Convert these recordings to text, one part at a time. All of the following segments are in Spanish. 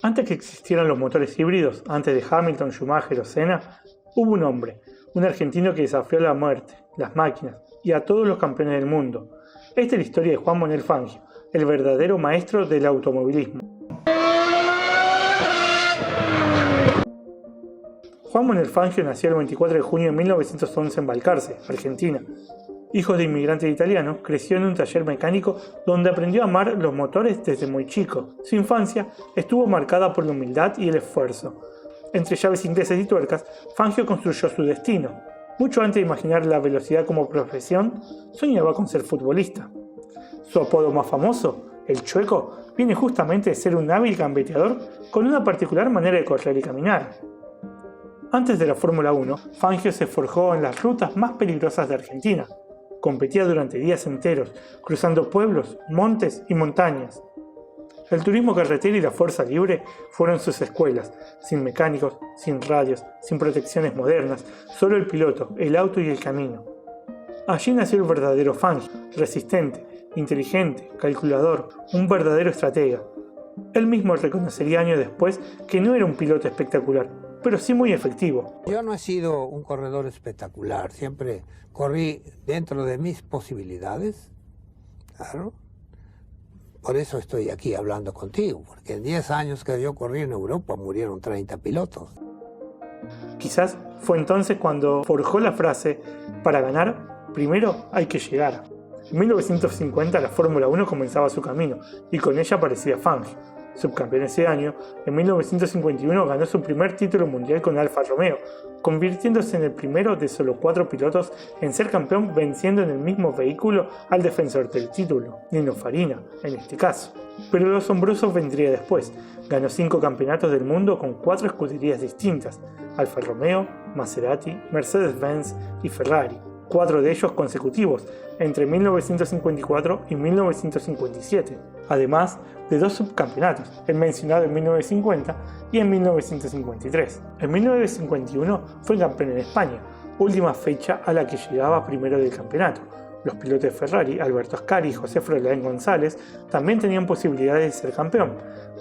Antes que existieran los motores híbridos, antes de Hamilton, Schumacher o Senna, hubo un hombre, un argentino que desafió la muerte, las máquinas y a todos los campeones del mundo. Esta es la historia de Juan Manuel Fangio, el verdadero maestro del automovilismo. Juan Manuel Fangio nació el 24 de junio de 1911 en Balcarce, Argentina. Hijo de inmigrantes italianos, creció en un taller mecánico donde aprendió a amar los motores desde muy chico. Su infancia estuvo marcada por la humildad y el esfuerzo. Entre llaves inglesas y tuercas, Fangio construyó su destino. Mucho antes de imaginar la velocidad como profesión, soñaba con ser futbolista. Su apodo más famoso, el Chueco, viene justamente de ser un hábil gambeteador con una particular manera de correr y caminar. Antes de la Fórmula 1, Fangio se forjó en las rutas más peligrosas de Argentina. Competía durante días enteros, cruzando pueblos, montes y montañas. El turismo carretero y la fuerza libre fueron sus escuelas, sin mecánicos, sin radios, sin protecciones modernas, solo el piloto, el auto y el camino. Allí nació el verdadero Fangio, resistente, inteligente, calculador, un verdadero estratega. Él mismo reconocería años después que no era un piloto espectacular, pero sí muy efectivo. Yo no he sido un corredor espectacular, siempre corrí dentro de mis posibilidades, claro. Por eso estoy aquí hablando contigo, porque en 10 años que yo corrí en Europa murieron 30 pilotos. Quizás fue entonces cuando forjó la frase, para ganar, primero hay que llegar. En 1950 la Fórmula 1 comenzaba su camino, y con ella aparecía Fangio. Subcampeón ese año, en 1951 ganó su primer título mundial con Alfa Romeo, convirtiéndose en el primero de solo 4 pilotos en ser campeón venciendo en el mismo vehículo al defensor del título, Nino Farina, en este caso. Pero lo asombroso vendría después. Ganó 5 campeonatos del mundo con 4 escuderías distintas, Alfa Romeo, Maserati, Mercedes-Benz y Ferrari. 4 de ellos consecutivos, entre 1954 y 1957, además de 2 subcampeonatos, el mencionado en 1950 y en 1953. En 1951 fue campeón en España, última fecha a la que llegaba primero del campeonato. Los pilotos de Ferrari, Alberto Ascari y José Froilán González, también tenían posibilidades de ser campeón,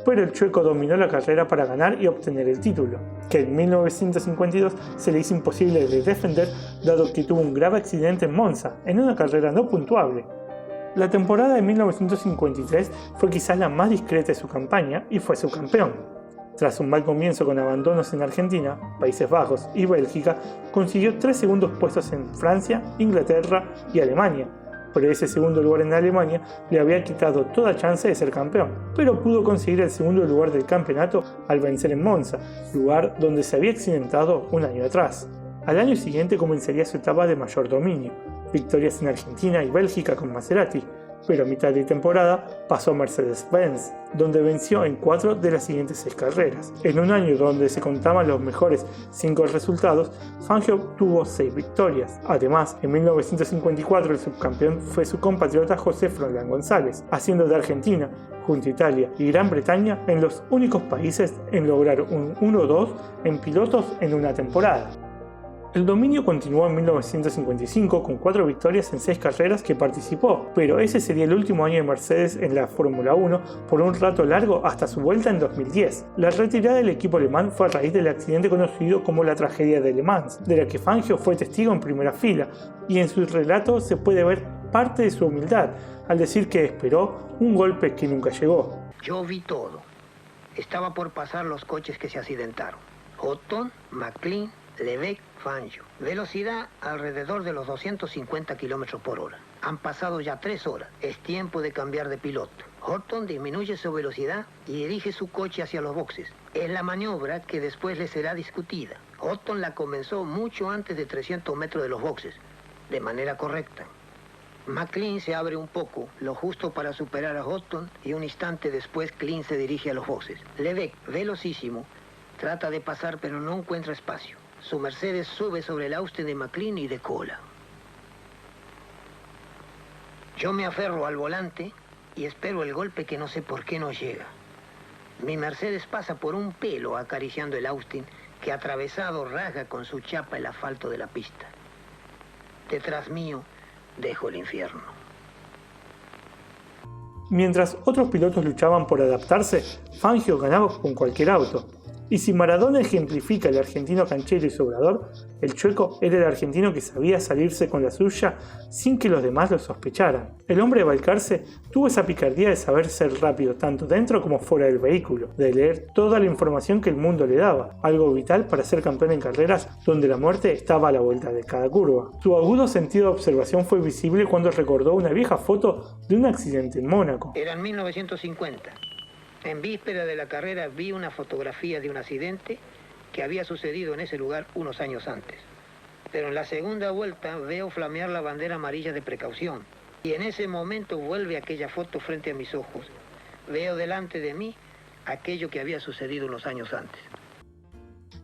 pero el Chueco dominó la carrera para ganar y obtener el título, que en 1952 se le hizo imposible de defender dado que tuvo un grave accidente en Monza, en una carrera no puntuable. La temporada de 1953 fue quizás la más discreta de su campaña y fue subcampeón. Tras un mal comienzo con abandonos en Argentina, Países Bajos y Bélgica, consiguió 3 segundos puestos en Francia, Inglaterra y Alemania. Pero ese segundo lugar en Alemania le había quitado toda chance de ser campeón, pero pudo conseguir el segundo lugar del campeonato al vencer en Monza, lugar donde se había accidentado un año atrás. Al año siguiente comenzaría su etapa de mayor dominio, victorias en Argentina y Bélgica con Maserati, pero a mitad de temporada pasó a Mercedes-Benz, donde venció en 4 de las siguientes 6 carreras. En un año donde se contaban los mejores 5 resultados, Fangio obtuvo 6 victorias. Además, en 1954 el subcampeón fue su compatriota José Froilán González, haciendo de Argentina, junto a Italia y Gran Bretaña, en los únicos países en lograr un 1-2 en pilotos en una temporada. El dominio continuó en 1955 con 4 victorias en 6 carreras que participó, pero ese sería el último año de Mercedes en la Fórmula 1 por un rato largo hasta su vuelta en 2010. La retirada del equipo alemán fue a raíz del accidente conocido como la tragedia de Le Mans, de la que Fangio fue testigo en primera fila, y en su relato se puede ver parte de su humildad al decir que esperó un golpe que nunca llegó. Yo vi todo. Estaba por pasar los coches que se accidentaron. Houghton, McLean, Levesque, Fangio. Velocidad alrededor de los 250 km por hora. Han pasado ya 3 horas. Es tiempo de cambiar de piloto. Houghton disminuye su velocidad y dirige su coche hacia los boxes. Es la maniobra que después le será discutida. Houghton la comenzó mucho antes de 300 metros de los boxes, de manera correcta. McLean se abre un poco, lo justo para superar a Houghton, y un instante después Klein se dirige a los boxes. Levesque, velocísimo, trata de pasar pero no encuentra espacio. Su Mercedes sube sobre el Austin de McLean y decola. Yo me aferro al volante y espero el golpe que no sé por qué no llega. Mi Mercedes pasa por un pelo acariciando el Austin, que atravesado rasga con su chapa el asfalto de la pista. Detrás mío dejo el infierno. Mientras otros pilotos luchaban por adaptarse, Fangio ganaba con cualquier auto. Y si Maradona ejemplifica el argentino canchero y sobrador, el Chueco era el argentino que sabía salirse con la suya sin que los demás lo sospecharan. El hombre de Balcarce tuvo esa picardía de saber ser rápido tanto dentro como fuera del vehículo, de leer toda la información que el mundo le daba, algo vital para ser campeón en carreras donde la muerte estaba a la vuelta de cada curva. Su agudo sentido de observación fue visible cuando recordó una vieja foto de un accidente en Mónaco. Era 1950. En víspera de la carrera vi una fotografía de un accidente que había sucedido en ese lugar unos años antes. Pero en la segunda vuelta veo flamear la bandera amarilla de precaución. Y en ese momento vuelve aquella foto frente a mis ojos. Veo delante de mí aquello que había sucedido unos años antes.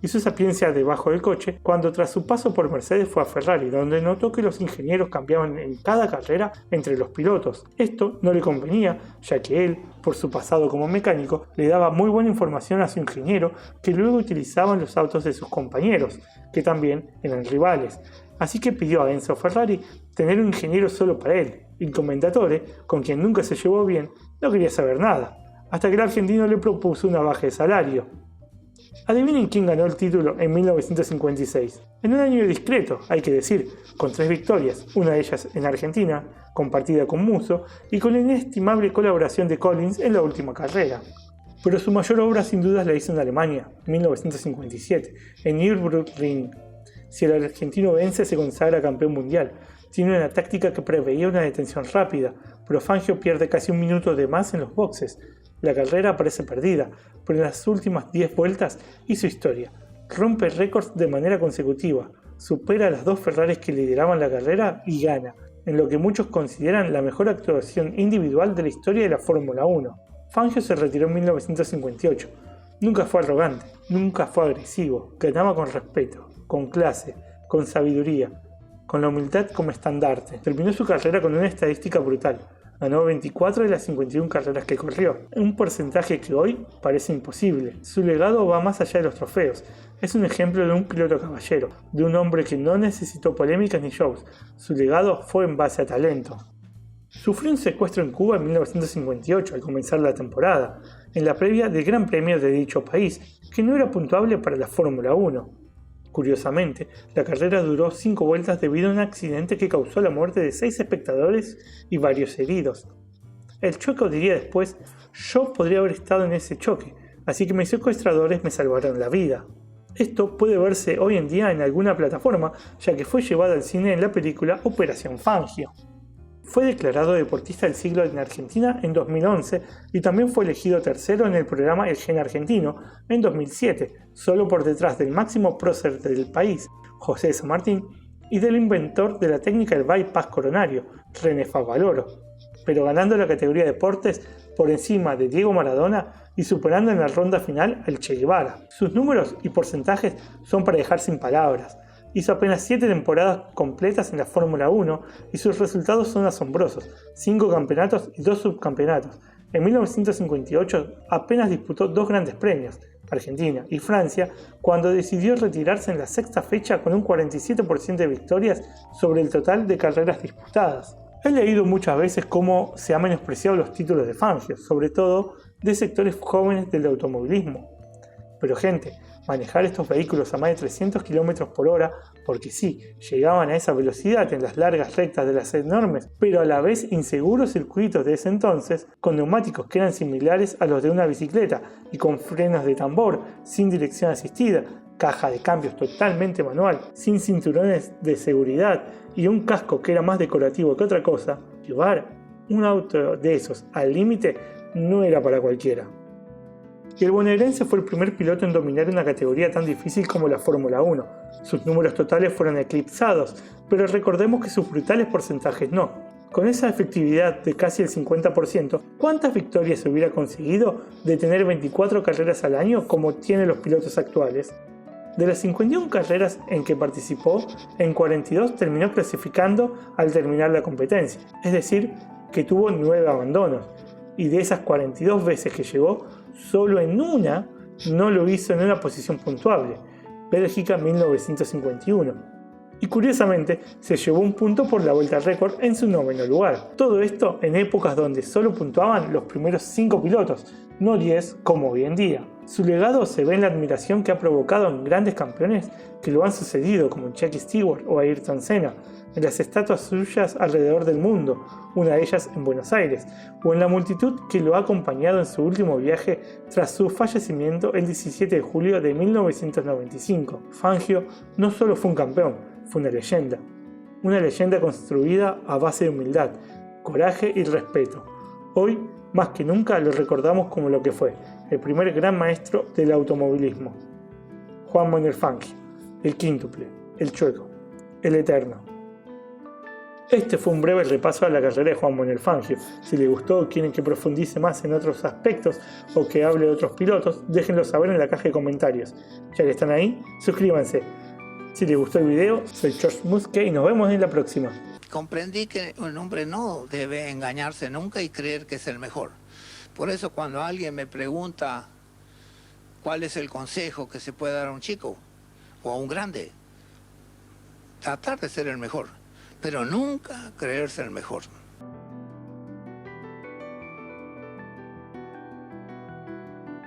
Hizo sapiencia debajo del coche cuando tras su paso por Mercedes fue a Ferrari, donde notó que los ingenieros cambiaban en cada carrera entre los pilotos. Esto no le convenía, ya que él, por su pasado como mecánico, le daba muy buena información a su ingeniero que luego utilizaban los autos de sus compañeros, que también eran rivales. Así que pidió a Enzo Ferrari tener un ingeniero solo para él. Il Commendatore, con quien nunca se llevó bien, no quería saber nada, hasta que el argentino le propuso una baja de salario. Adivinen quién ganó el título en 1956. En un año discreto, hay que decir, con 3 victorias, una de ellas en Argentina, compartida con Musso, y con la inestimable colaboración de Collins en la última carrera. Pero su mayor obra sin dudas la hizo en Alemania, 1957, en Nürburgring. Si el argentino vence, se consagra campeón mundial. Tiene una táctica que preveía una detención rápida, pero Fangio pierde casi un minuto de más en los boxes. La carrera parece perdida, pero en las últimas 10 vueltas hizo historia. Rompe récords de manera consecutiva, supera a las 2 Ferraris que lideraban la carrera y gana, en lo que muchos consideran la mejor actuación individual de la historia de la Fórmula 1. Fangio se retiró en 1958. Nunca fue arrogante, nunca fue agresivo, ganaba con respeto, con clase, con sabiduría, con la humildad como estandarte. Terminó su carrera con una estadística brutal. Ganó 24 de las 51 carreras que corrió, un porcentaje que hoy parece imposible. Su legado va más allá de los trofeos. Es un ejemplo de un piloto caballero, de un hombre que no necesitó polémicas ni shows. Su legado fue en base a talento. Sufrió un secuestro en Cuba en 1958 al comenzar la temporada, en la previa del Gran Premio de dicho país, que no era puntuable para la Fórmula 1. Curiosamente, la carrera duró 5 vueltas debido a un accidente que causó la muerte de 6 espectadores y varios heridos. El Chueco diría después: yo podría haber estado en ese choque, así que mis secuestradores me salvaron la vida. Esto puede verse hoy en día en alguna plataforma, ya que fue llevado al cine en la película Operación Fangio. Fue declarado deportista del siglo en Argentina en 2011 y también fue elegido tercero en el programa El Gen Argentino en 2007, solo por detrás del máximo prócer del país, José de San Martín, y del inventor de la técnica del bypass coronario, René Favaloro, pero ganando la categoría deportes por encima de Diego Maradona y superando en la ronda final al Che Guevara. Sus números y porcentajes son para dejar sin palabras. Hizo apenas 7 temporadas completas en la Fórmula 1 y sus resultados son asombrosos: 5 campeonatos y 2 subcampeonatos. En 1958 apenas disputó 2 grandes premios, Argentina y Francia, cuando decidió retirarse en la 6ª fecha con un 47% de victorias sobre el total de carreras disputadas. He leído muchas veces cómo se han menospreciado los títulos de Fangio, sobre todo de sectores jóvenes del automovilismo. Pero gente, manejar estos vehículos a más de 300 km por hora, porque sí, llegaban a esa velocidad en las largas rectas de las enormes, pero a la vez inseguros circuitos de ese entonces, con neumáticos que eran similares a los de una bicicleta y con frenos de tambor, sin dirección asistida, caja de cambios totalmente manual, sin cinturones de seguridad y un casco que era más decorativo que otra cosa, llevar un auto de esos al límite no era para cualquiera. Y el bonaerense fue el primer piloto en dominar una categoría tan difícil como la Fórmula 1. Sus números totales fueron eclipsados, pero recordemos que sus brutales porcentajes no. Con esa efectividad de casi el 50%, ¿cuántas victorias se hubiera conseguido de tener 24 carreras al año como tienen los pilotos actuales? De las 51 carreras en que participó, en 42 terminó clasificando al terminar la competencia, es decir, que tuvo 9 abandonos, y de esas 42 veces que llegó, solo en una no lo hizo en una posición puntuable, Bélgica 1951. y curiosamente se llevó un punto por la vuelta al récord en su 9º lugar. Todo esto en épocas donde solo puntuaban los primeros 5 pilotos, no 10 como hoy en día. Su legado se ve en la admiración que ha provocado en grandes campeones que lo han sucedido como Jackie Stewart o Ayrton Senna, en las estatuas suyas alrededor del mundo, una de ellas en Buenos Aires, o en la multitud que lo ha acompañado en su último viaje tras su fallecimiento el 17 de julio de 1995. Fangio no solo fue un campeón, fue una leyenda construida a base de humildad, coraje y respeto. Hoy, más que nunca, lo recordamos como lo que fue, el primer gran maestro del automovilismo. Juan Manuel Fangio, el quíntuple, el chueco, el eterno. Este fue un breve repaso a la carrera de Juan Manuel Fangio. Si les gustó o quieren que profundice más en otros aspectos o que hable de otros pilotos, déjenlo saber en la caja de comentarios. Ya que están ahí, suscríbanse. Si les gustó el video, soy George Muske y nos vemos en la próxima. Comprendí que un hombre no debe engañarse nunca y creer que es el mejor. Por eso cuando alguien me pregunta cuál es el consejo que se puede dar a un chico o a un grande, tratar de ser el mejor, pero nunca creerse el mejor.